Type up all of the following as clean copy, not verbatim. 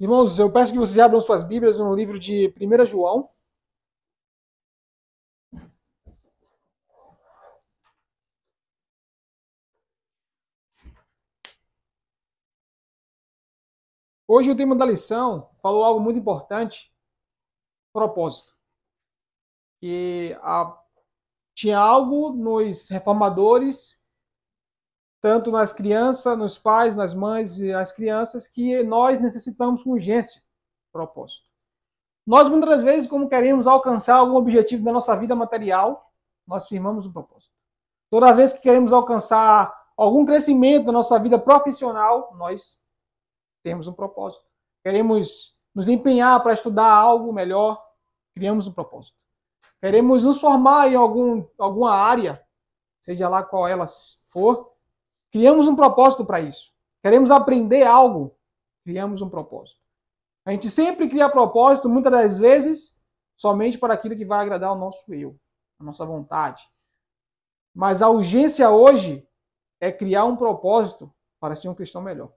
Irmãos, eu peço que vocês abram suas Bíblias no livro de 1 João. Hoje o tema da lição falou algo muito importante, propósito. Tinha algo nos reformadores, tanto nas crianças, nos pais, nas mães e nas crianças, que nós necessitamos com urgência, propósito. Nós muitas vezes, como queremos alcançar algum objetivo da nossa vida material, nós firmamos um propósito. Toda vez que queremos alcançar algum crescimento da nossa vida profissional, nós temos um propósito. Queremos nos empenhar para estudar algo melhor, criamos um propósito. Queremos nos formar em alguma área, seja lá qual ela for, criamos um propósito para isso. Queremos aprender algo, criamos um propósito. A gente sempre cria propósito, muitas das vezes, somente para aquilo que vai agradar ao nosso eu, a nossa vontade. Mas a urgência hoje é criar um propósito para ser um cristão melhor.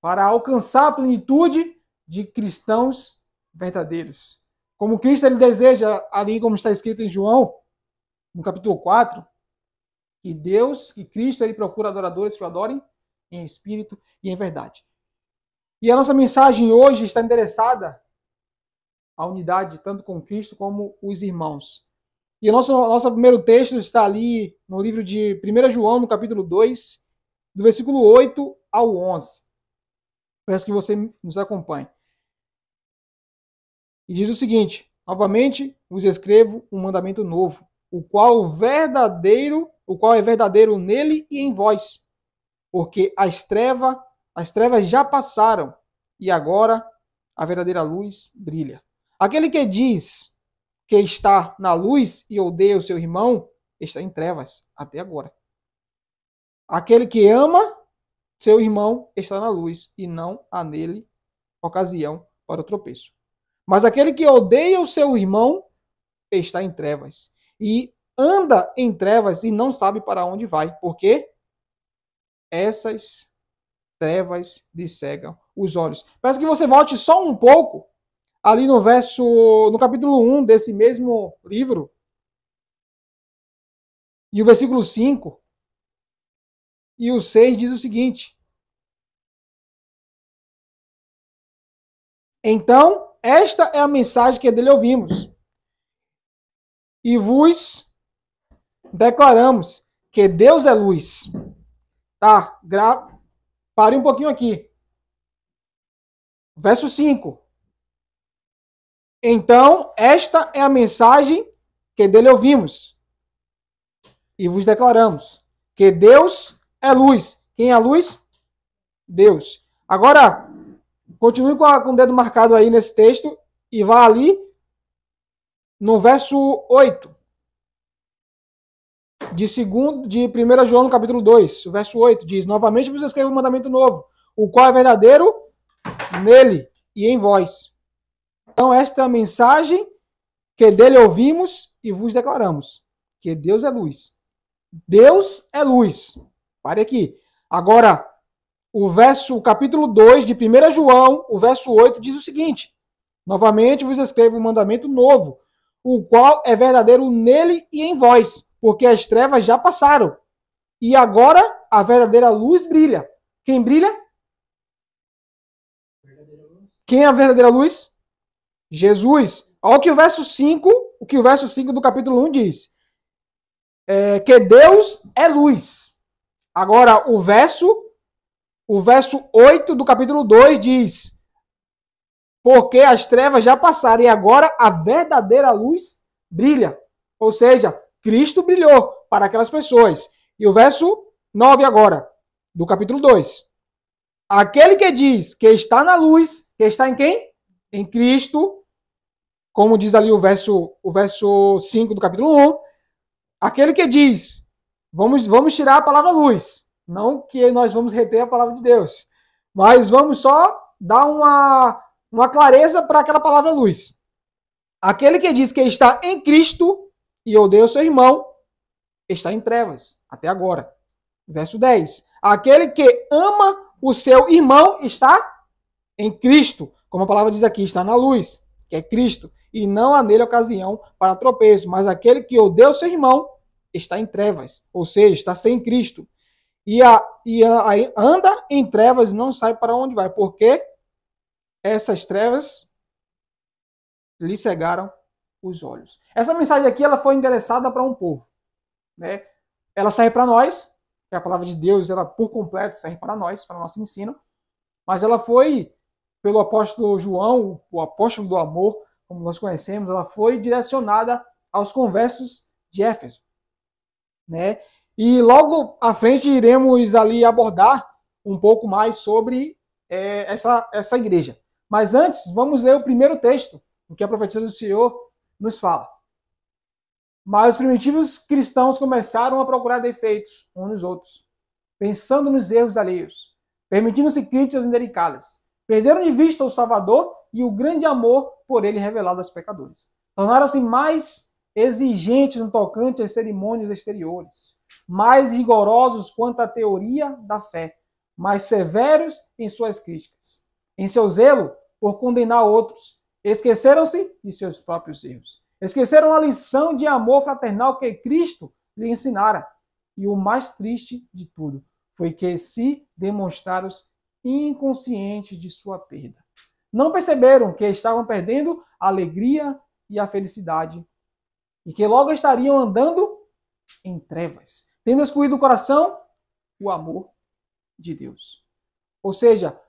Para alcançar a plenitude de cristãos verdadeiros. Como Cristo ele deseja, ali como está escrito em João, no capítulo 4, que Cristo ele procura adoradores que o adorem em espírito e em verdade. E a nossa mensagem hoje está endereçada à unidade, tanto com Cristo como os irmãos. E o nosso primeiro texto está ali no livro de 1 João, no capítulo 2, do versículo 8 ao 11. Peço que você nos acompanhe. E diz o seguinte: novamente vos escrevo um mandamento novo, o qual é verdadeiro nele e em vós, porque as trevas já passaram e agora a verdadeira luz brilha. Aquele que diz que está na luz e odeia o seu irmão está em trevas até agora. Aquele que ama seu irmão está na luz e não há nele ocasião para o tropeço. Mas aquele que odeia o seu irmão está em trevas e anda em trevas e não sabe para onde vai, porque essas trevas lhe cegam os olhos. Peço que você volte só um pouco ali no capítulo 1 desse mesmo livro, e o versículo 5 e o 6 diz o seguinte: então, esta é a mensagem que dele ouvimos, e vos declaramos que Deus é luz. Tá, pare um pouquinho aqui. Verso 5. Então, esta é a mensagem que dele ouvimos, e vos declaramos que Deus é luz. Quem é a luz? Deus. Agora, continue com o dedo marcado aí nesse texto e vá ali no verso 8 de 1 João, no capítulo 2. O verso 8 diz: novamente vos escrevo um mandamento novo, o qual é verdadeiro nele e em vós. Então, esta é a mensagem que dele ouvimos e vos declaramos, que Deus é luz. Deus é luz. Pare aqui. Agora, o capítulo 2 de 1 João, o verso 8, diz o seguinte: novamente vos escrevo um mandamento novo, o qual é verdadeiro nele e em vós, porque as trevas já passaram, e agora a verdadeira luz brilha. Quem brilha? Quem é a verdadeira luz? Jesus. Olha o que o verso 5 do capítulo 1 diz. Que Deus é luz. Agora, o verso 8 do capítulo 2 diz: porque as trevas já passaram e agora a verdadeira luz brilha. Ou seja, Cristo brilhou para aquelas pessoas. E o verso 9 agora, do capítulo 2. Aquele que diz que está na luz, que está em quem? Em Cristo, como diz ali o verso 5 do capítulo 1, aquele que diz, vamos tirar a palavra luz, não que nós vamos reter a palavra de Deus, mas vamos só dar uma clareza para aquela palavra luz. Aquele que diz que está em Cristo e odeia o seu irmão, está em trevas, até agora. Verso 10. Aquele que ama o seu irmão está em Cristo. como a palavra diz aqui, está na luz, que é Cristo, e não há nele ocasião para tropeço, mas aquele que odeia o seu irmão está em trevas, ou seja, está sem Cristo. Anda em trevas e não sabe para onde vai, porque essas trevas lhe cegaram os olhos. Essa mensagem aqui ela foi endereçada para um povo, né? Ela serve para nós, que a palavra de Deus ela por completo serve para nós, para o nosso ensino, mas ela foi pelo apóstolo João, o apóstolo do amor, como nós conhecemos, ela foi direcionada aos conversos de Éfeso, né? E logo à frente iremos ali abordar um pouco mais sobre essa igreja. Mas antes, vamos ler o primeiro texto, o que a profecia do Senhor nos fala. Mas os primitivos cristãos começaram a procurar defeitos uns nos outros, pensando nos erros alheios, permitindo-se críticas indelicadas. Perderam de vista o Salvador e o grande amor por ele revelado aos pecadores. Tornaram-se mais exigentes no tocante às cerimônias exteriores, mais rigorosos quanto à teoria da fé, mais severos em suas críticas. Em seu zelo por condenar outros, esqueceram-se de seus próprios erros. Esqueceram a lição de amor fraternal que Cristo lhe ensinara. E o mais triste de tudo foi que se demonstraram inconscientes de sua perda. Não perceberam que estavam perdendo a alegria e a felicidade e que logo estariam andando em trevas, tendo excluído do coração o amor de Deus. Ou seja,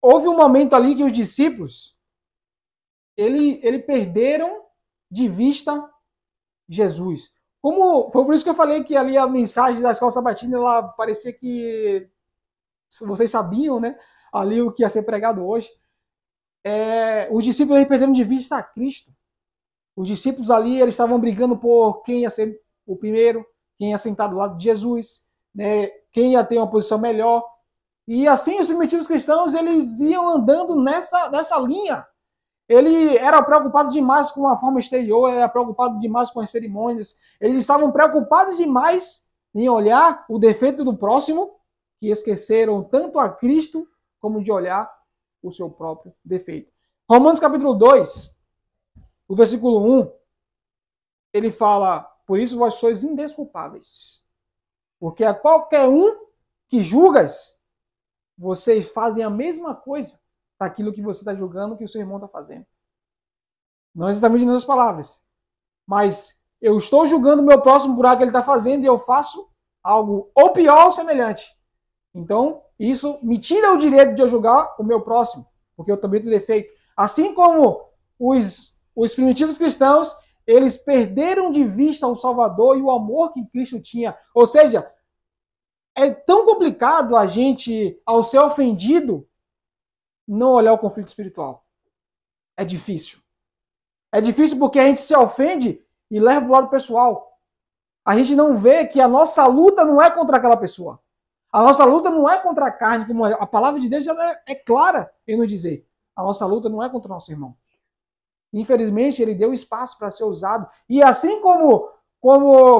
houve um momento ali que os discípulos ele perderam de vista Jesus. Foi por isso que eu falei que ali a mensagem da escola sabatina ela parecia que vocês sabiam, né? Ali o que ia ser pregado hoje. Os discípulos aí perderam de vista a Cristo. Os discípulos ali eles estavam brigando por quem ia ser o primeiro, quem ia sentar do lado de Jesus, né? Quem ia ter uma posição melhor. E assim os primitivos cristãos eles iam andando nessa linha. Ele era preocupado demais com a forma exterior, era preocupado demais com as cerimônias. Eles estavam preocupados demais em olhar o defeito do próximo, que esqueceram tanto a Cristo como de olhar o seu próprio defeito. Romanos capítulo 2, o versículo 1, ele fala: por isso vós sois indesculpáveis, porque a qualquer um que julgas, vocês fazem a mesma coisa daquilo que você está julgando que o seu irmão está fazendo. Não exatamente nessas palavras, mas eu estou julgando o meu próximo por algo que ele está fazendo e eu faço algo ou pior ou semelhante. Então, isso me tira o direito de eu julgar o meu próximo, porque eu também tenho defeito. Assim como os primitivos cristãos, eles perderam de vista o Salvador e o amor que Cristo tinha. Ou seja, é tão complicado a gente, ao ser ofendido, não olhar o conflito espiritual. É difícil. É difícil porque a gente se ofende e leva para o lado pessoal. A gente não vê que a nossa luta não é contra aquela pessoa. A nossa luta não é contra a carne, como a palavra de Deus já é clara em nos dizer. A nossa luta não é contra o nosso irmão. Infelizmente, ele deu espaço para ser usado. E assim como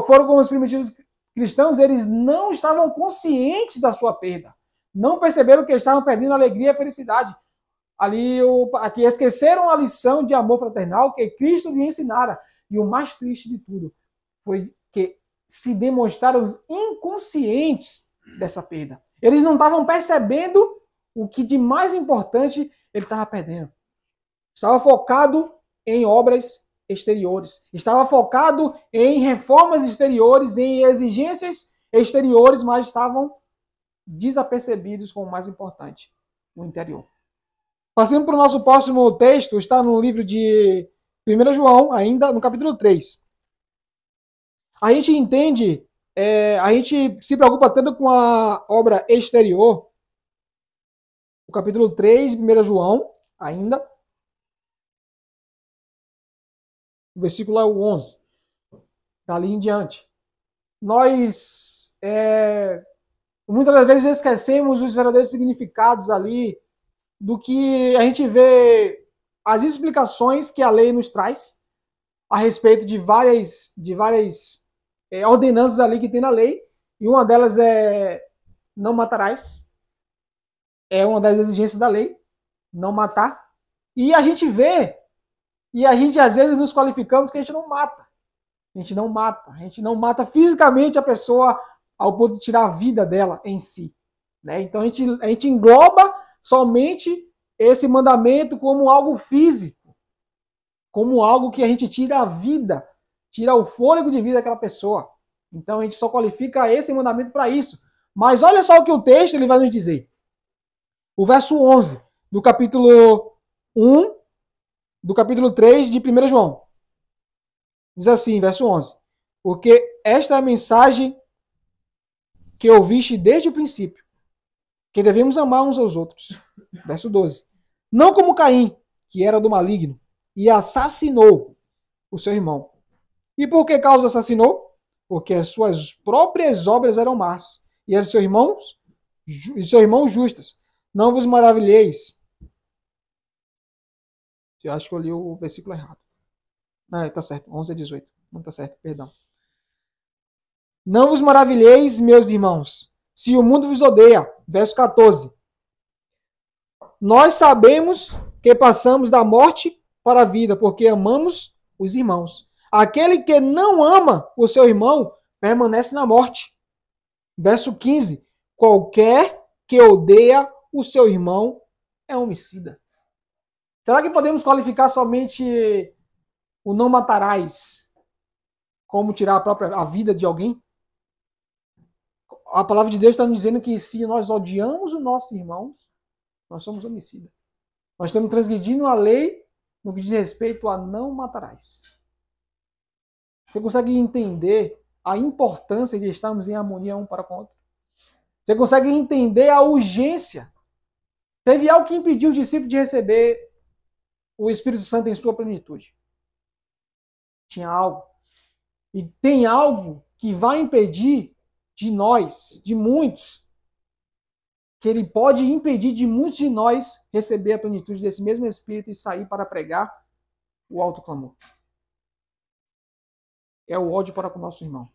foram com os primitivos cristãos, eles não estavam conscientes da sua perda. Não perceberam que estavam perdendo a alegria e a felicidade. Aqui esqueceram a lição de amor fraternal que Cristo lhe ensinara. E o mais triste de tudo foi que se demonstraram inconscientes dessa perda. Eles não estavam percebendo o que de mais importante ele estava perdendo. Estava focado em obras exteriores. Estava focado em reformas exteriores, em exigências exteriores, mas estavam desapercebidos com o mais importante, o interior. Passando para o nosso próximo texto, está no livro de 1 João, ainda no capítulo 3. A gente entende, a gente se preocupa tanto com a obra exterior. O capítulo 3, 1 João, ainda. O versículo é o 11. Dali em diante. Nós, muitas das vezes, esquecemos os verdadeiros significados ali do que a gente vê, as explicações que a lei nos traz a respeito de várias ordenanças ali que tem na lei, e uma delas é não matarás, é uma das exigências da lei, não matar. E a gente vê, e a gente às vezes nos qualificamos que a gente não mata. A gente não mata fisicamente a pessoa ao ponto de tirar a vida dela em si. Né? Então a gente engloba somente esse mandamento como algo físico, como algo que a gente tira a vida, tira o fôlego de vida daquela pessoa. Então a gente só qualifica esse mandamento para isso. Mas olha só o que o texto ele vai nos dizer. O verso 11 do capítulo 1, do capítulo 3 de 1 João. Diz assim, verso 11. Porque esta é a mensagem que ouviste desde o princípio, que devemos amar uns aos outros. Verso 12. Não como Caim, que era do maligno, e assassinou o seu irmão. E por que causa assassinou? Porque as suas próprias obras eram más, e as de seu irmão justas. Não vos maravilheis. Eu acho que eu li o versículo errado. Tá certo, 11 a 18. Não tá certo, perdão. Não vos maravilheis, meus irmãos, se o mundo vos odeia. Verso 14. Nós sabemos que passamos da morte para a vida, porque amamos os irmãos. Aquele que não ama o seu irmão permanece na morte. Verso 15. Qualquer que odeia o seu irmão é homicida. Será que podemos qualificar somente o não matarás como tirar a vida de alguém? A palavra de Deus está nos dizendo que se nós odiamos os nossos irmãos, nós somos homicidas. Nós estamos transgredindo a lei no que diz respeito a não matarás. Você consegue entender a importância de estarmos em harmonia um para com o outro? Você consegue entender a urgência? Teve algo que impediu o discípulo de receber o Espírito Santo em sua plenitude. Tinha algo. E tem algo que vai impedir de nós, de muitos, que ele pode impedir de muitos de nós receber a plenitude desse mesmo Espírito e sair para pregar o alto clamor. É o ódio para com o nosso irmão.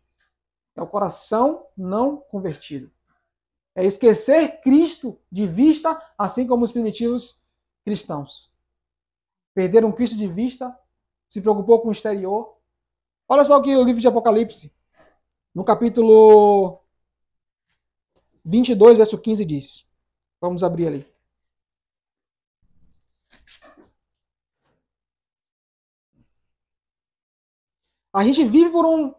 É o coração não convertido. É esquecer Cristo de vista, assim como os primitivos cristãos. Perderam Cristo de vista, se preocupou com o exterior. Olha só o que o livro de Apocalipse, no capítulo 22, verso 15 diz. Vamos abrir ali. A gente vive por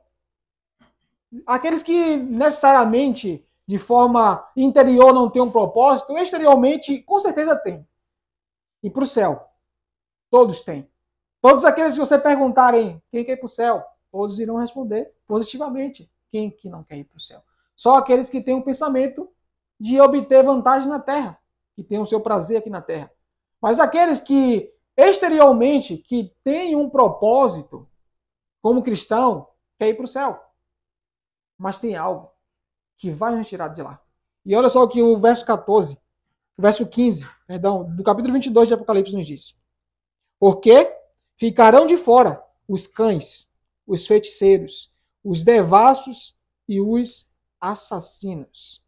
aqueles que necessariamente, de forma interior, não têm um propósito, exteriormente, com certeza tem. E para o céu. Todos têm. Todos aqueles que você perguntarem quem quer ir para o céu, todos irão responder positivamente. Quem que não quer ir para o céu? Só aqueles que têm um pensamento de obter vantagem na terra, que têm o seu prazer aqui na terra. Mas aqueles que, exteriormente, que têm um propósito, como cristão, quer ir para o céu. Mas tem algo que vai nos tirar de lá. E olha só o que o verso 14, o verso 15, perdão, do capítulo 22 de Apocalipse nos diz. Porque ficarão de fora os cães, os feiticeiros, os devassos e os assassinos.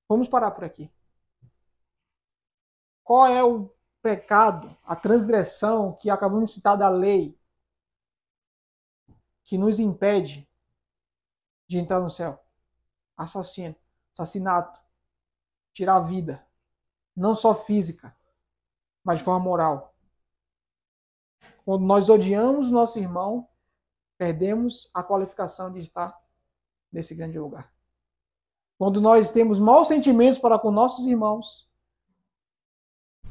Vamos parar por aqui. Qual é o pecado, a transgressão que acabamos de citar da lei que nos impede de entrar no céu? Assassinato, tirar a vida, não só física, mas de forma moral. Quando nós odiamos nosso irmão, perdemos a qualificação de estar nesse grande lugar. Quando nós temos maus sentimentos para com nossos irmãos,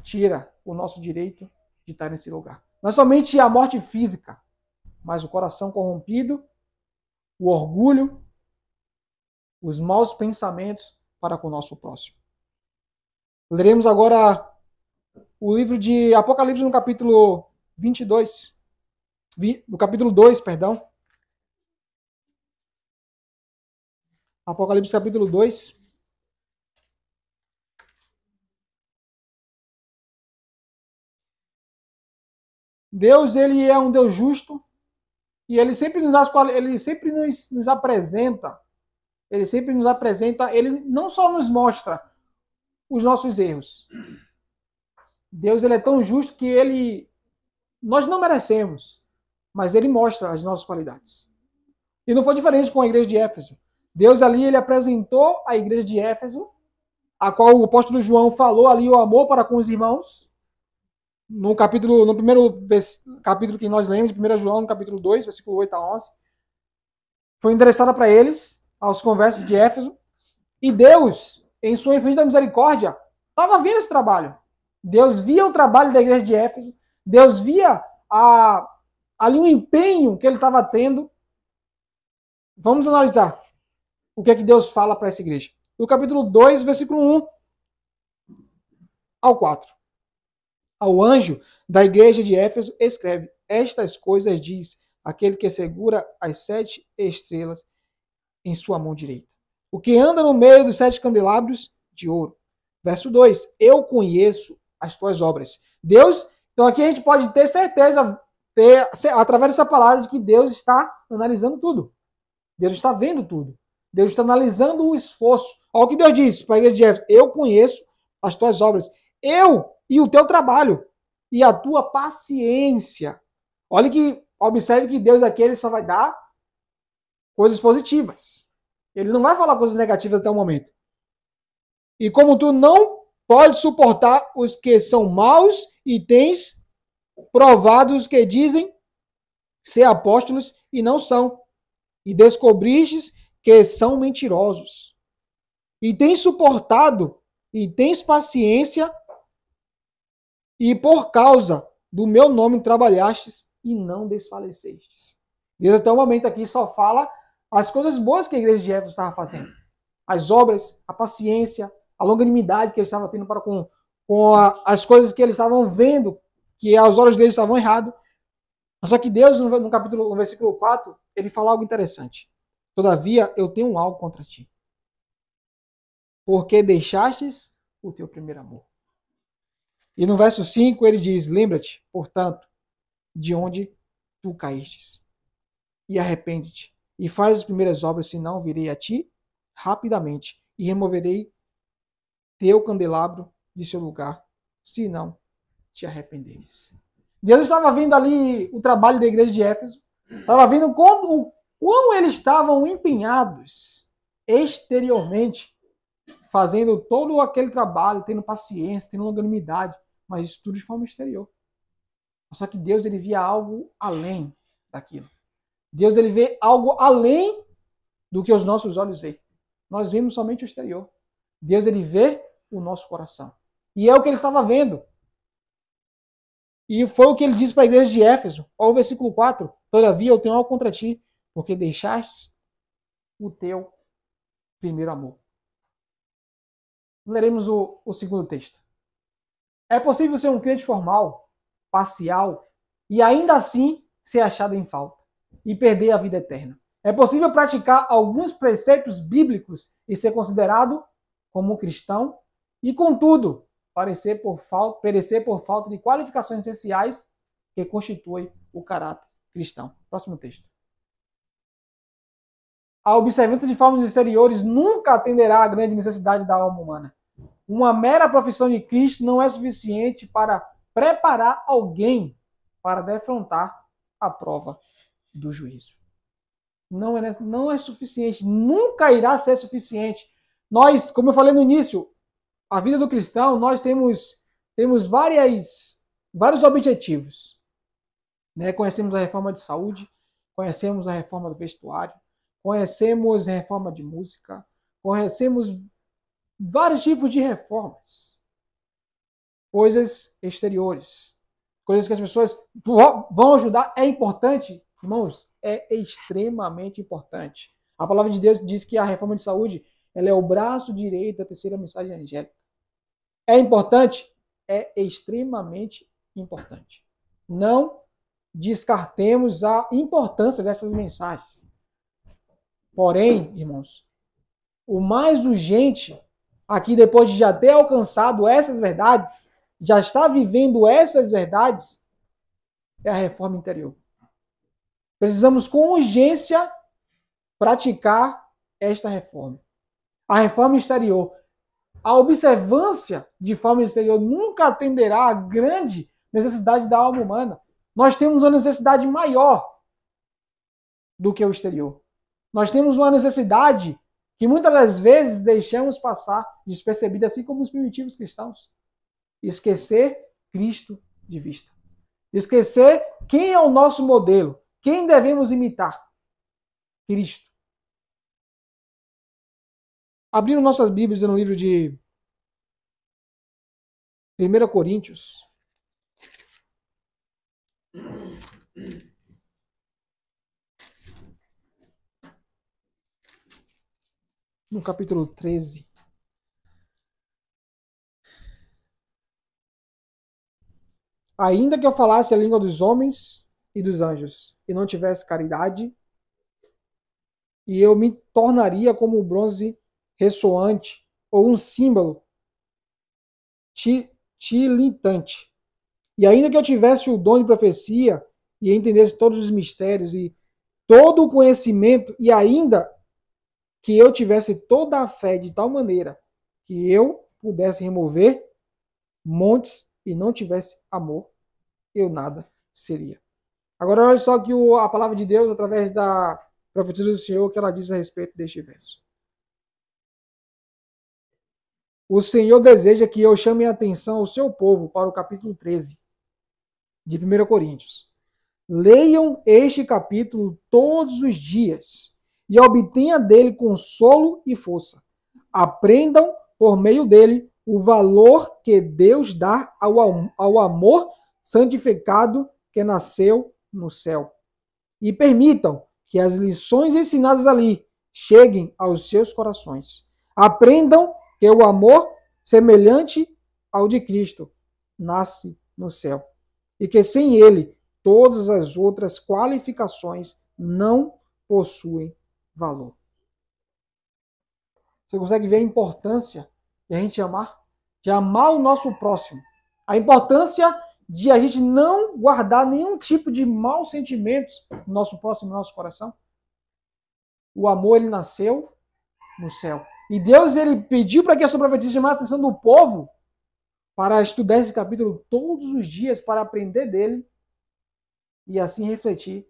tira o nosso direito de estar nesse lugar. Não é somente a morte física, mas o coração corrompido, o orgulho, os maus pensamentos para com o nosso próximo. Leremos agora o livro de Apocalipse no capítulo 22. No capítulo 2, perdão. Apocalipse capítulo 2. Deus, ele é um Deus justo e ele sempre nos apresenta, ele não só nos mostra os nossos erros, Deus ele é tão justo que nós não merecemos, mas ele mostra as nossas qualidades. E não foi diferente com a igreja de Éfeso. Deus ali ele apresentou a igreja de Éfeso, a qual o apóstolo João falou ali o amor para com os irmãos. No primeiro capítulo que nós lemos, de 1 João, no capítulo 2, versículo 8 a 11, foi endereçada para eles, aos conversos de Éfeso, e Deus, em sua infinita misericórdia, estava vendo esse trabalho. Deus via o trabalho da igreja de Éfeso, Deus via ali o empenho que ele estava tendo. Vamos analisar o que é que Deus fala para essa igreja. No capítulo 2, versículo 1 ao 4. Ao anjo da igreja de Éfeso escreve: estas coisas diz aquele que segura as 7 estrelas em sua mão direita, o que anda no meio dos 7 candelabros de ouro. Verso 2: eu conheço as tuas obras. Deus, então aqui a gente pode ter certeza, através dessa palavra, de que Deus está analisando tudo. Deus está vendo tudo. Deus está analisando o esforço. Olha o que Deus diz para a igreja de Éfeso: eu conheço as tuas obras. Eu e o teu trabalho e a tua paciência. Olha que, observe que Deus aqui ele só vai dar coisas positivas. Ele não vai falar coisas negativas até o momento. E como tu não podes suportar os que são maus e tens provado os que dizem ser apóstolos e não são, e descobristes que são mentirosos, e tens suportado e tens paciência, e por causa do meu nome trabalhastes e não desfalecestes. Deus até o momento aqui só fala as coisas boas que a igreja de Éfeso estava fazendo. As obras, a paciência, a longanimidade que eles estavam tendo para com as coisas que eles estavam vendo, que aos olhos deles estavam errados. Só que Deus, no versículo 4, ele fala algo interessante. Todavia, eu tenho algo contra ti, porque deixastes o teu primeiro amor. E no verso 5 ele diz: lembra-te, portanto, de onde tu caístes, e arrepende-te, e faz as primeiras obras, senão virei a ti rapidamente, e removerei teu candelabro de seu lugar, se não te arrependeres. Deus estava vendo ali o trabalho da igreja de Éfeso, estava vendo o quão eles estavam empenhados exteriormente, fazendo todo aquele trabalho, tendo paciência, tendo longanimidade, mas isso tudo de forma exterior. Só que Deus ele via algo além daquilo. Deus ele vê algo além do que os nossos olhos veem. Nós vemos somente o exterior. Deus ele vê o nosso coração. E é o que ele estava vendo. E foi o que ele disse para a igreja de Éfeso. Olha o versículo 4. Todavia eu tenho algo contra ti, porque deixaste o teu primeiro amor. Leremos o segundo texto. É possível ser um crente formal, parcial, e ainda assim ser achado em falta e perder a vida eterna. É possível praticar alguns preceitos bíblicos e ser considerado como um cristão e, contudo, perecer por falta de qualificações essenciais que constituem o caráter cristão. Próximo texto. A observância de formas exteriores nunca atenderá à grande necessidade da alma humana. Uma mera profissão de Cristo não é suficiente para preparar alguém para defrontar a prova do juízo. Não é suficiente, nunca irá ser suficiente. Nós, como eu falei no início, a vida do cristão, nós temos vários objetivos. Né? Conhecemos a reforma de saúde, conhecemos a reforma do vestuário, conhecemos a reforma de música, conhecemos vários tipos de reformas. Coisas exteriores, coisas que as pessoas vão ajudar. É importante, irmãos, é extremamente importante. A palavra de Deus diz que a reforma de saúde ela é o braço direito da terceira mensagem angélica. É importante? É extremamente importante. Não descartemos a importância dessas mensagens. Porém, irmãos, o mais urgente, aqui depois de já ter alcançado essas verdades, já está vivendo essas verdades, é a reforma interior. Precisamos com urgência praticar esta reforma. A reforma exterior. A observância de forma exterior nunca atenderá à grande necessidade da alma humana. Nós temos uma necessidade maior do que o exterior. Nós temos uma necessidade que muitas das vezes deixamos passar despercebida, assim como os primitivos cristãos. Esquecer Cristo de vista. Esquecer quem é o nosso modelo, quem devemos imitar. Cristo. Abrindo nossas Bíblias no livro de 1 Coríntios. No capítulo 13. Ainda que eu falasse a língua dos homens e dos anjos, e não tivesse caridade, e eu me tornaria como o bronze ressoante, ou um símbolo tilintante. E ainda que eu tivesse o dom de profecia, e entendesse todos os mistérios, e todo o conhecimento, e ainda que eu tivesse toda a fé de tal maneira que eu pudesse remover montes e não tivesse amor, eu nada seria. Agora olha só que a palavra de Deus, através da profecia do Senhor, que ela diz a respeito deste verso. O Senhor deseja que eu chame a atenção ao seu povo para o capítulo 13 de 1 Coríntios. Leiam este capítulo todos os dias e obtenha dele consolo e força. Aprendam, por meio dele, o valor que Deus dá ao amor santificado que nasceu no céu. E permitam que as lições ensinadas ali cheguem aos seus corações. Aprendam que o amor semelhante ao de Cristo nasce no céu. E que sem ele, todas as outras qualificações não possuem valor. Você consegue ver a importância de a gente amar? De amar o nosso próximo. A importância de a gente não guardar nenhum tipo de maus sentimentos no nosso próximo, no nosso coração. O amor, ele nasceu no céu. E Deus, ele pediu para que essa profetisa chamasse a atenção do povo para estudar esse capítulo todos os dias, para aprender dele e assim refletir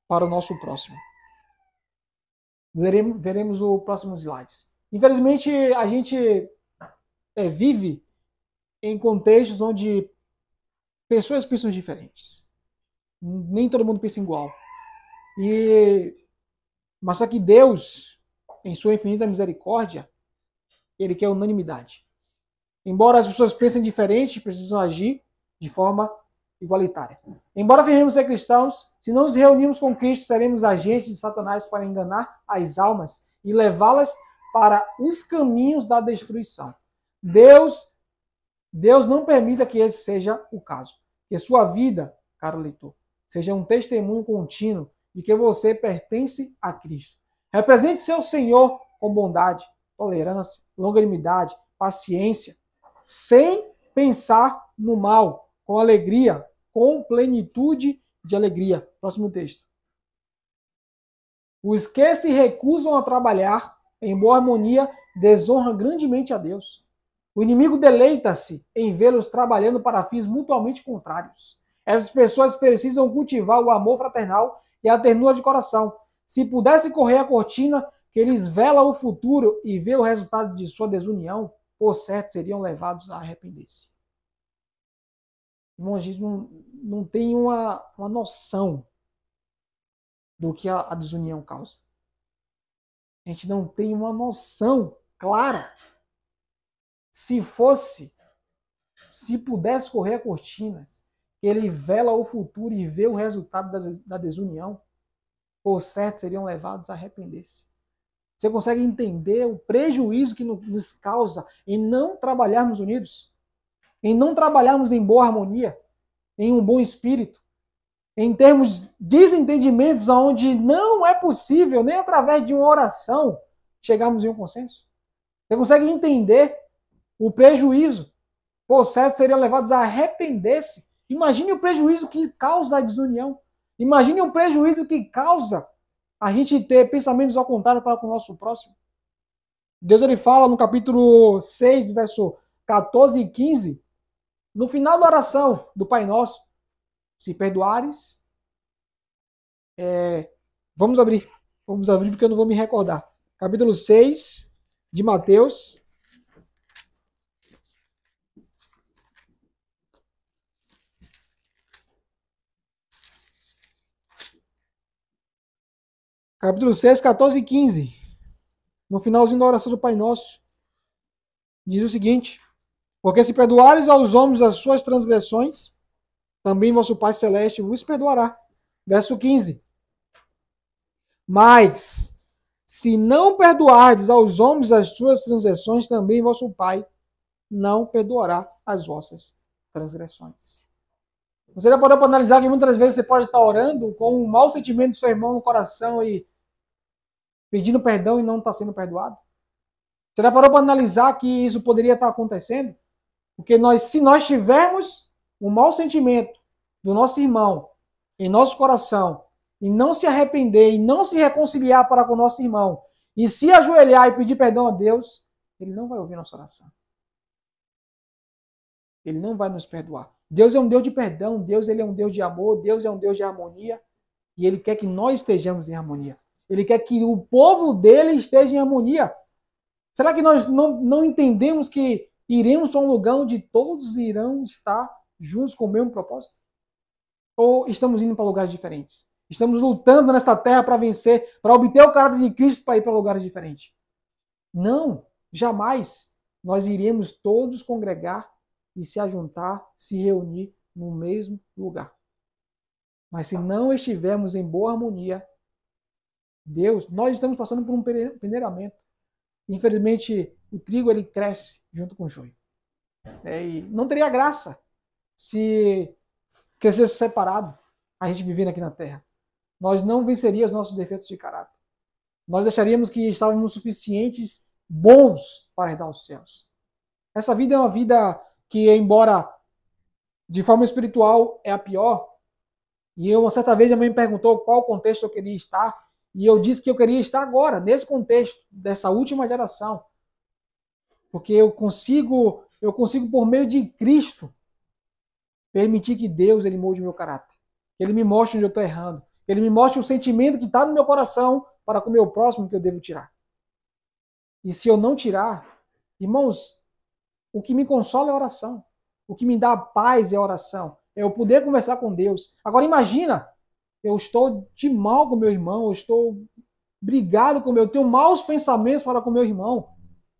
para o nosso próximo. Veremos o próximo slide. Infelizmente, a gente vive em contextos onde pessoas pensam diferentes. Nem todo mundo pensa igual. Mas só que Deus, em sua infinita misericórdia, ele quer unanimidade. Embora as pessoas pensem diferente, precisam agir de forma igualitária. Embora afirmemos ser cristãos, se não nos reunirmos com Cristo, seremos agentes de Satanás para enganar as almas e levá-las para os caminhos da destruição. Deus não permita que esse seja o caso. Que sua vida, caro leitor, seja um testemunho contínuo de que você pertence a Cristo. Represente seu Senhor com bondade, tolerância, longanimidade, paciência, sem pensar no mal, com alegria, com plenitude de alegria. Próximo texto. Os que se recusam a trabalhar em boa harmonia desonram grandemente a Deus. O inimigo deleita-se em vê-los trabalhando para fins mutuamente contrários. Essas pessoas precisam cultivar o amor fraternal e a ternura de coração. Se pudesse correr a cortina que lhes vela o futuro e ver o resultado de sua desunião, por certo seriam levados a arrepender-se. Irmão, a gente não tem uma noção do que a desunião causa. A gente não tem uma noção clara. Se pudesse correr a cortina, ele vela o futuro e vê o resultado da desunião, por certo seriam levados a arrepender-se. Você consegue entender o prejuízo que nos causa em não trabalharmos unidos? Em não trabalharmos em boa harmonia, em um bom espírito, em termos desentendimentos onde não é possível, nem através de uma oração, chegarmos em um consenso? Você consegue entender o prejuízo? Por certo seriam levados a arrepender-se. Imagine o prejuízo que causa a desunião. Imagine o prejuízo que causa a gente ter pensamentos ao contrário para com o nosso próximo. Deus ele fala no capítulo 6, verso 14 e 15, no final da oração do Pai Nosso, se perdoares, vamos abrir porque eu não vou me recordar. Capítulo 6 de Mateus. Capítulo 6, 14 e 15. No finalzinho da oração do Pai Nosso, diz o seguinte: porque se perdoares aos homens as suas transgressões, também vosso Pai Celeste vos perdoará. Verso 15. Mas, se não perdoardes aos homens as suas transgressões, também vosso Pai não perdoará as vossas transgressões. Você já parou para analisar que muitas vezes você pode estar orando com um mau sentimento do seu irmão no coração e pedindo perdão e não está sendo perdoado? Você já parou para analisar que isso poderia estar acontecendo? Porque se nós tivermos um mau sentimento do nosso irmão em nosso coração e não se arrepender e não se reconciliar para com o nosso irmão e se ajoelhar e pedir perdão a Deus, ele não vai ouvir nossa oração. Ele não vai nos perdoar. Deus é um Deus de perdão, Deus ele é um Deus de amor, Deus é um Deus de harmonia e ele quer que nós estejamos em harmonia. Ele quer que o povo dele esteja em harmonia. Será que nós não entendemos que iremos para um lugar onde todos irão estar juntos com o mesmo propósito? Ou estamos indo para lugares diferentes? Estamos lutando nessa terra para vencer, para obter o caráter de Cristo para ir para lugares diferentes? Não, jamais. Nós iremos todos congregar e se ajuntar, se reunir no mesmo lugar. Mas se não estivermos em boa harmonia, nós estamos passando por um peneiramento. Infelizmente, o trigo ele cresce junto com o joio. E não teria graça se crescesse separado a gente vivendo aqui na terra. Nós não venceríamos os nossos defeitos de caráter. Nós acharíamos que estávamos suficientes, bons para herdar os céus. Essa vida é uma vida que, embora de forma espiritual é a pior, e uma certa vez a mãe me perguntou qual contexto eu queria estar, e eu disse que eu queria estar agora, nesse contexto, dessa última geração. Porque eu consigo por meio de Cristo, permitir que Deus ele molde meu caráter. Que ele me mostre onde eu estou errando. Que ele me mostre o sentimento que está no meu coração para com o meu próximo que eu devo tirar. E se eu não tirar, irmãos, o que me consola é a oração. O que me dá paz é a oração. É eu poder conversar com Deus. Agora imagina, eu estou de mal com meu irmão, eu estou brigado com meu, eu tenho maus pensamentos para com meu irmão.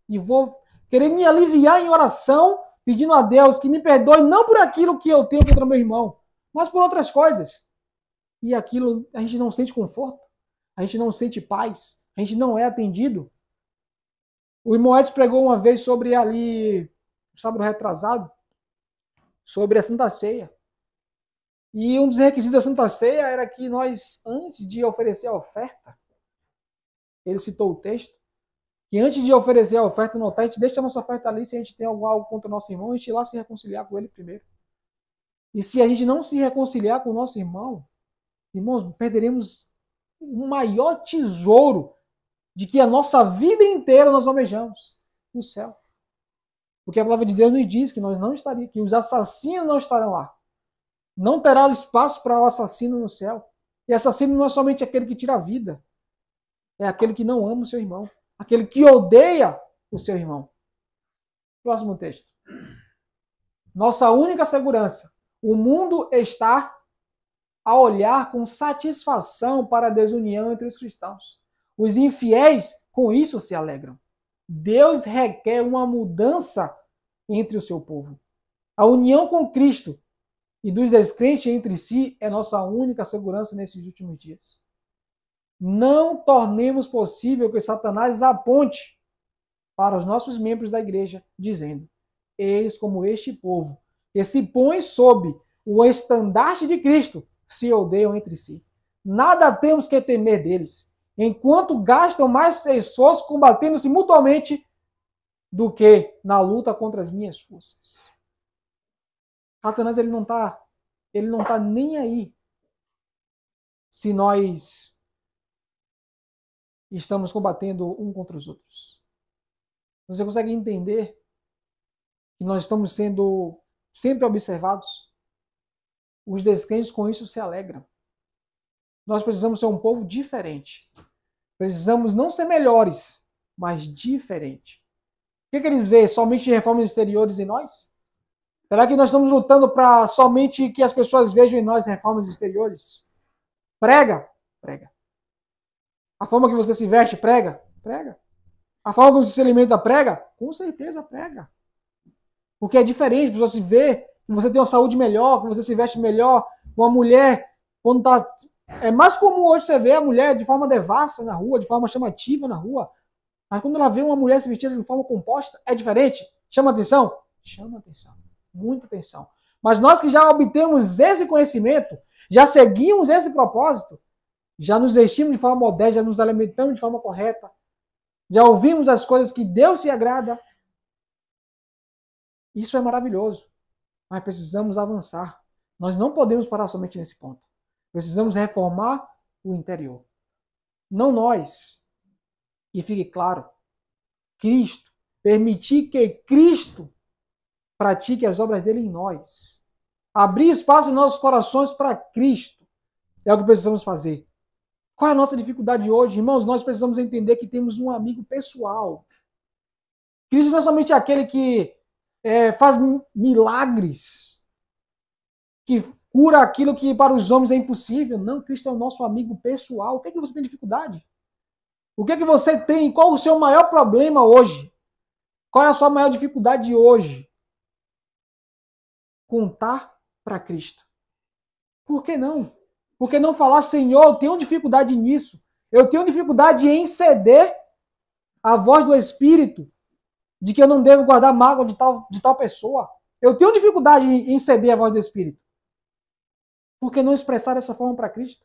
E vou querer me aliviar em oração, pedindo a Deus que me perdoe, não por aquilo que eu tenho contra meu irmão, mas por outras coisas. E aquilo, a gente não sente conforto, a gente não sente paz, a gente não é atendido. O irmão Edson pregou uma vez sobre ali, sábado retrasado, sobre a Santa Ceia. E um dos requisitos da Santa Ceia era que nós, antes de oferecer a oferta, ele citou o texto, que antes de oferecer a oferta no altar, a gente deixa a nossa oferta ali, se a gente tem algo contra o nosso irmão, a gente ir lá se reconciliar com ele primeiro. E se a gente não se reconciliar com o nosso irmão, irmãos, perderemos o maior tesouro de que a nossa vida inteira nós almejamos, no céu. Porque a palavra de Deus nos diz que nós não estaríamos, que os assassinos não estarão lá. Não terá espaço para o assassino no céu. E assassino não é somente aquele que tira a vida, é aquele que não ama o seu irmão. Aquele que odeia o seu irmão. Próximo texto. Nossa única segurança. O mundo está a olhar com satisfação para a desunião entre os cristãos. Os infiéis com isso se alegram. Deus requer uma mudança entre o seu povo. A união com Cristo e dos descrentes entre si é nossa única segurança nesses últimos dias. Não tornemos possível que Satanás aponte para os nossos membros da igreja, dizendo: eis como este povo, que se põe sob o estandarte de Cristo, se odeiam entre si. Nada temos que temer deles, enquanto gastam mais esforço combatendo-se mutuamente do que na luta contra as minhas forças. Satanás ele não tá nem aí se nós estamos combatendo um contra os outros. Você consegue entender que nós estamos sendo sempre observados? Os descrentes com isso se alegram. Nós precisamos ser um povo diferente. Precisamos não ser melhores, mas diferente. O que eles veem? Somente reformas exteriores em nós? Será que nós estamos lutando para somente que as pessoas vejam em nós reformas exteriores? Prega? Prega. A forma que você se veste? Prega? Prega. A forma como você se alimenta? Prega? Com certeza prega. Porque é diferente, a pessoa se vê que você tem uma saúde melhor, que você se veste melhor. Uma mulher, quando tá. É mais comum hoje você ver a mulher de forma devassa na rua, de forma chamativa na rua. Mas quando ela vê uma mulher se vestida de forma composta, é diferente. Chama atenção? Chama atenção. Muita atenção. Mas nós que já obtemos esse conhecimento, já seguimos esse propósito, já nos vestimos de forma modesta, já nos alimentamos de forma correta, já ouvimos as coisas que Deus se agrada. Isso é maravilhoso. Mas precisamos avançar. Nós não podemos parar somente nesse ponto. Precisamos reformar o interior. Não nós. E fique claro, Cristo. Permitir que Cristo pratique as obras dele em nós. Abrir espaço em nossos corações para Cristo. É o que precisamos fazer. Qual é a nossa dificuldade hoje? Irmãos, nós precisamos entender que temos um amigo pessoal. Cristo não é somente aquele que faz milagres, que cura aquilo que para os homens é impossível. Não, Cristo é o nosso amigo pessoal. O que é que você tem dificuldade? O que é que você tem? Qual o seu maior problema hoje? Qual é a sua maior dificuldade hoje? Contar para Cristo. Por que não? Por que não falar, Senhor, eu tenho dificuldade nisso. Eu tenho dificuldade em ceder à voz do Espírito de que eu não devo guardar mágoa de tal pessoa. Eu tenho dificuldade em ceder à voz do Espírito. Por que não expressar dessa forma para Cristo?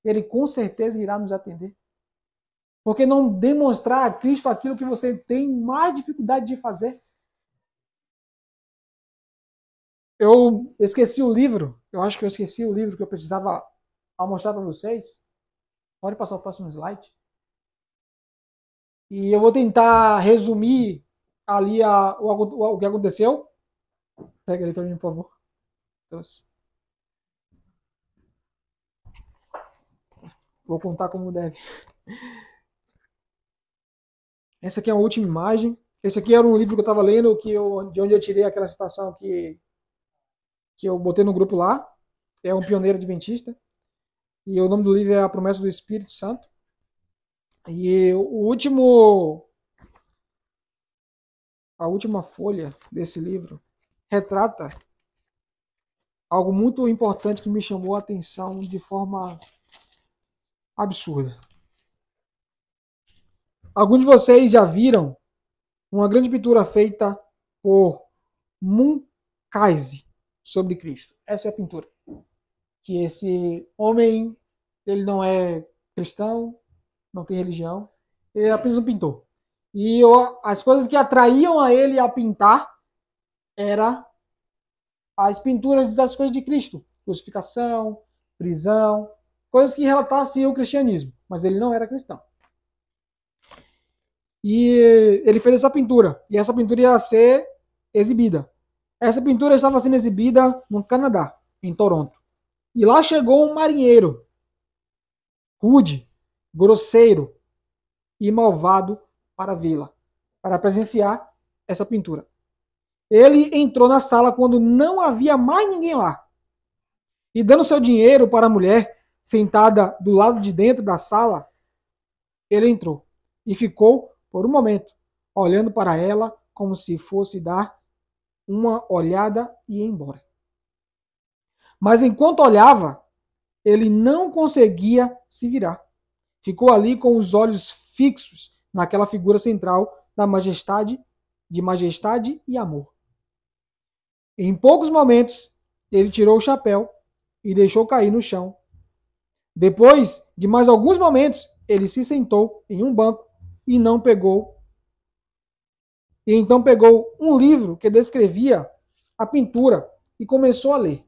Ele com certeza irá nos atender. Por que não demonstrar a Cristo aquilo que você tem mais dificuldade de fazer? Eu esqueci o livro. Eu acho que eu esqueci o livro que eu precisava mostrar para vocês. Pode passar o próximo slide. E eu vou tentar resumir ali o que aconteceu. Pega ele para mim, por favor. Vou contar como deve. Essa aqui é a última imagem. Esse aqui era um livro que eu estava lendo, de onde eu tirei aquela citação que eu botei no grupo lá. É um pioneiro adventista. E o nome do livro é A Promessa do Espírito Santo. E a última folha desse livro retrata algo muito importante que me chamou a atenção de forma absurda. Alguns de vocês já viram uma grande pintura feita por Munkaise sobre Cristo. Essa é a pintura. Que esse homem, ele não é cristão, não tem religião, ele é apenas um pintor. E as coisas que atraíam a ele a pintar eram as pinturas das coisas de Cristo. Crucificação, prisão, coisas que relatassem o cristianismo. Mas ele não era cristão. E ele fez essa pintura. E essa pintura ia ser exibida. Essa pintura estava sendo exibida no Canadá, em Toronto. E lá chegou um marinheiro, rude, grosseiro e malvado para vê-la, para presenciar essa pintura. Ele entrou na sala quando não havia mais ninguém lá. E dando seu dinheiro para a mulher, sentada do lado de dentro da sala, ele entrou e ficou, por um momento, olhando para ela como se fosse dar uma olhada e ir embora. Mas enquanto olhava, ele não conseguia se virar. Ficou ali com os olhos fixos naquela figura central da majestade e amor. Em poucos momentos, ele tirou o chapéu e deixou cair no chão. Depois de mais alguns momentos, ele se sentou em um banco e então pegou um livro que descrevia a pintura e começou a ler.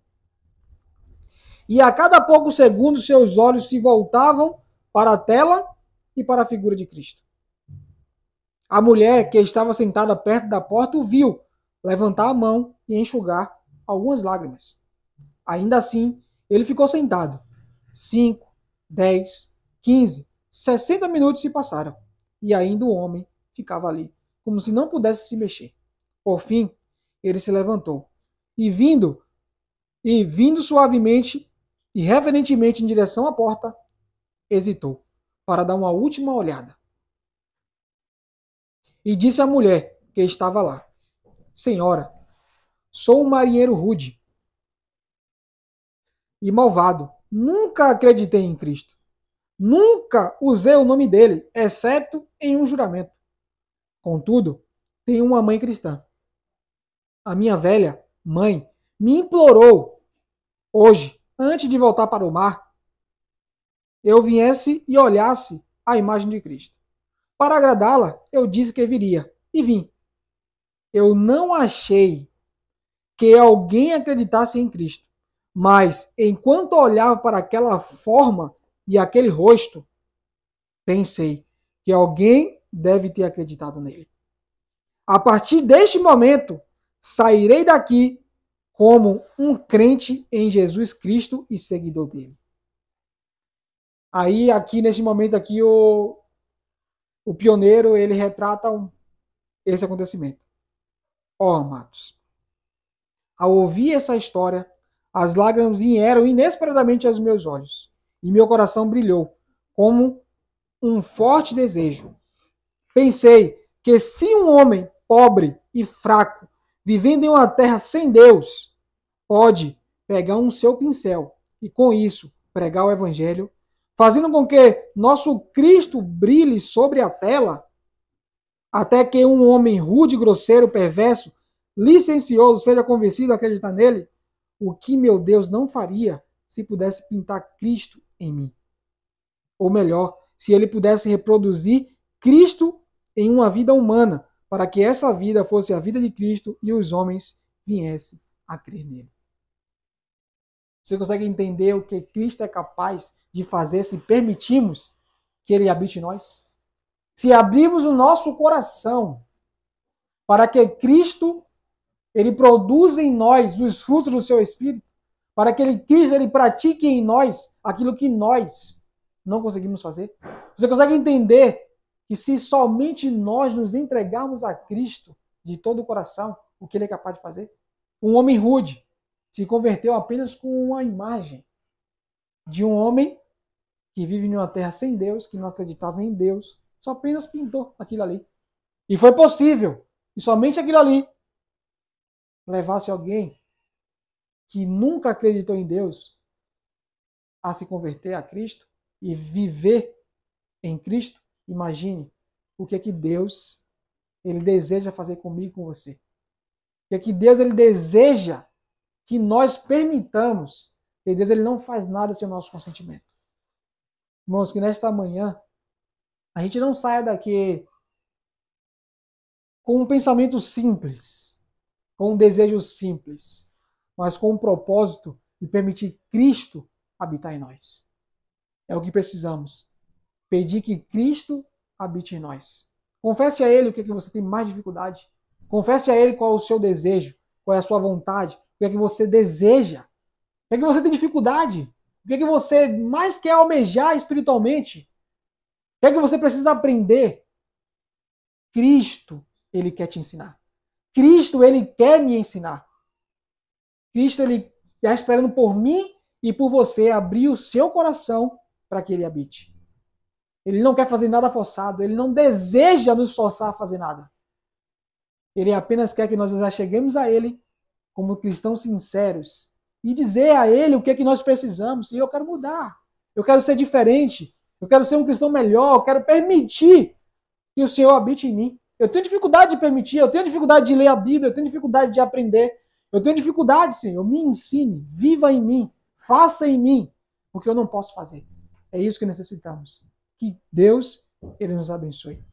E a cada poucos segundos seus olhos se voltavam para a tela e para a figura de Cristo. A mulher que estava sentada perto da porta o viu levantar a mão e enxugar algumas lágrimas. Ainda assim, ele ficou sentado. 5, 10, 15, 60 minutos se passaram. E ainda o homem ficava ali, como se não pudesse se mexer. Por fim, ele se levantou e vindo suavemente e reverentemente em direção à porta, hesitou para dar uma última olhada. E disse à mulher que estava lá: Senhora, sou um marinheiro rude e malvado. Nunca acreditei em Cristo. Nunca usei o nome dele, exceto em um juramento. Contudo, tenho uma mãe cristã. A minha velha mãe me implorou hoje, antes de voltar para o mar, eu viesse e olhasse a imagem de Cristo. Para agradá-la, eu disse que viria e vim. Eu não achei que alguém acreditasse em Cristo, mas enquanto olhava para aquela forma e aquele rosto, pensei que alguém deve ter acreditado nele. A partir deste momento, sairei daqui como um crente em Jesus Cristo e seguidor dele. Aí, aqui nesse momento aqui, o pioneiro, ele retrata esse acontecimento. Amados, ao ouvir essa história, as lágrimas vieram inesperadamente aos meus olhos e meu coração brilhou como um forte desejo. Pensei que se um homem pobre e fraco, vivendo em uma terra sem Deus, pode pegar um seu pincel e com isso pregar o evangelho, fazendo com que nosso Cristo brilhe sobre a tela, até que um homem rude, grosseiro, perverso, licencioso seja convencido a acreditar nele, o que meu Deus não faria se pudesse pintar Cristo em mim? Ou melhor, se ele pudesse reproduzir Cristo em uma vida humana, para que essa vida fosse a vida de Cristo e os homens viessem a crer nele. Você consegue entender o que Cristo é capaz de fazer se permitirmos que ele habite em nós? Se abrirmos o nosso coração para que Cristo ele produza em nós os frutos do seu Espírito, para que Cristo ele pratique em nós aquilo que nós não conseguimos fazer. Você consegue entender que se somente nós nos entregarmos a Cristo de todo o coração, o que ele é capaz de fazer? Um homem rude se converteu apenas com uma imagem de um homem que vive em uma terra sem Deus, que não acreditava em Deus, só apenas pintou aquilo ali. E foi possível, e somente aquilo ali levasse alguém que nunca acreditou em Deus a se converter a Cristo e viver em Cristo. Imagine o que é que Deus ele deseja fazer comigo e com você. O que é que Deus ele deseja que nós permitamos. E Deus ele não faz nada sem o nosso consentimento. Irmãos, que nesta manhã a gente não saia daqui com um pensamento simples, com um desejo simples, mas com um propósito de permitir Cristo habitar em nós. É o que precisamos. Pedir que Cristo habite em nós. Confesse a Ele o que é que você tem mais dificuldade. Confesse a Ele qual é o seu desejo, qual é a sua vontade, o que é que você deseja, o que é que você tem dificuldade, o que é que você mais quer almejar espiritualmente, o que é que você precisa aprender. Cristo, Ele quer te ensinar. Cristo, Ele quer me ensinar. Cristo, Ele está esperando por mim e por você abrir o seu coração para que Ele habite. Ele não quer fazer nada forçado, Ele não deseja nos forçar a fazer nada. Ele apenas quer que nós já cheguemos a Ele como cristãos sinceros e dizer a Ele o que é que nós precisamos. E eu quero mudar, eu quero ser diferente, eu quero ser um cristão melhor, eu quero permitir que o Senhor habite em mim. Eu tenho dificuldade de permitir, eu tenho dificuldade de ler a Bíblia, eu tenho dificuldade de aprender, eu tenho dificuldade, Senhor, me ensine, viva em mim, faça em mim o que eu não posso fazer. É isso que necessitamos. Que Deus, Ele nos abençoe.